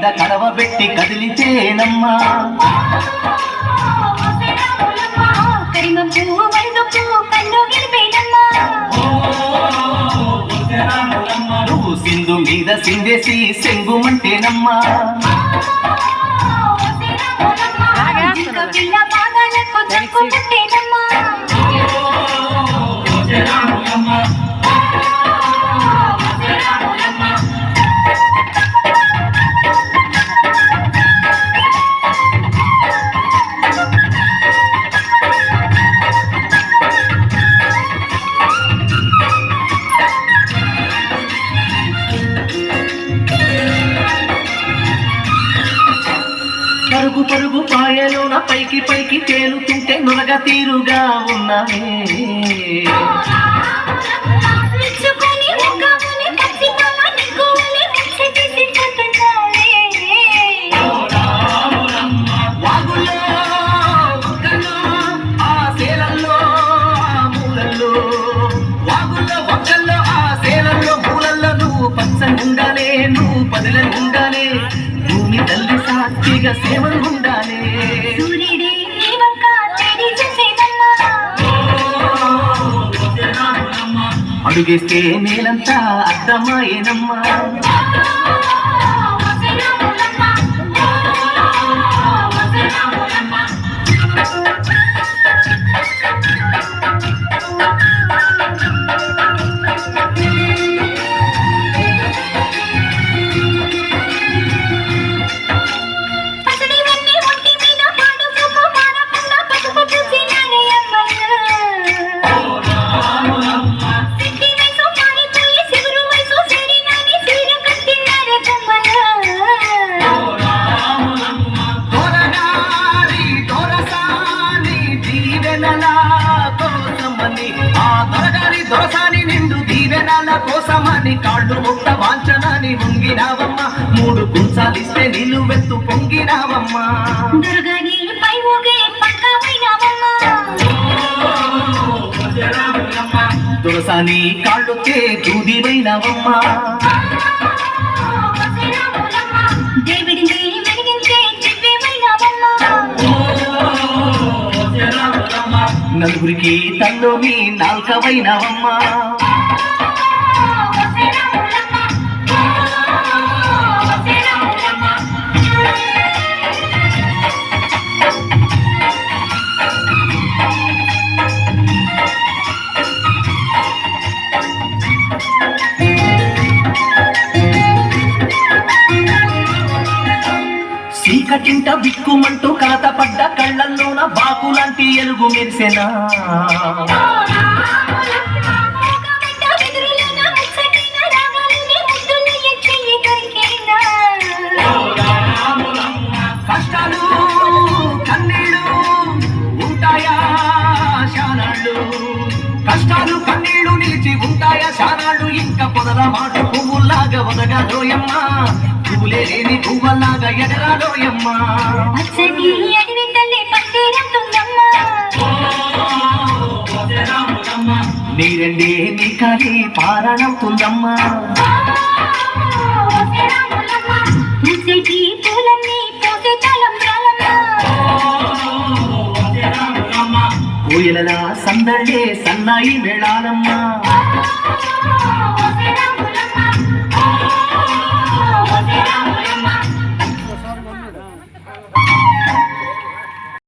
మీద కడవ పెట్టి కదిలితేనమ్మా నువ్వు సింధు మీద సిందేసి సెంగుమంటేనమ్మా పరుగు పరుగు పాయలోన పైకి పైకి తేలుతుంటే నురగ తీరుగా ఉన్నావే వాగుల్లో ఒక్కల్లో ఆ సేలల్లో ఆ మూలల్లో వాగుల్లో ఒక్కల్లో ఆ సేలల్లో మూలల్లో నువ్వు పచ్చగుండాలే నువ్వు పదిలంగుండాలే భూమి తల్లి సాక్షిగా సేవలు ఉండాలి అడుగేస్తే నేలంతా అర్థమాయేనమ్మా దొరసాని నిండు దీవెనాల కోసమని కాళ్ళు ముక్త వాంఛనాన్ని వంగినావమ్మ మూడు గుంసాలిస్తే నిలువెత్తు పొంగినావమ్మ దొరసాని కాళ్ళుకే దూదివైనావమ్మ నలుగురికి తల్లోని నాల్కవైనవమ్మా చీకటింట బిక్కుమంటూ కలతపడ్డ కళ్ళల్లోన బాకులాంటి ఎలుగు మెరిసెనా కష్టాలు కన్నీళ్ళు ఉంటాయా శానాళ్ళు కష్టాలు కన్నీళ్ళు నిలిచి ఉంటాయా శానాళ్ళు ఇంకా పొదల మాట పువ్వుల్లాగా ఒదగదోయమ్మా పువ్వులే లేని పువ్వల్లాగా ఎగరాలోయమ్మా నీరండే నీ కాలి పారణవుతుందమ్మా కోయిలలా సందడే సన్నాయి మేళాలమ్మా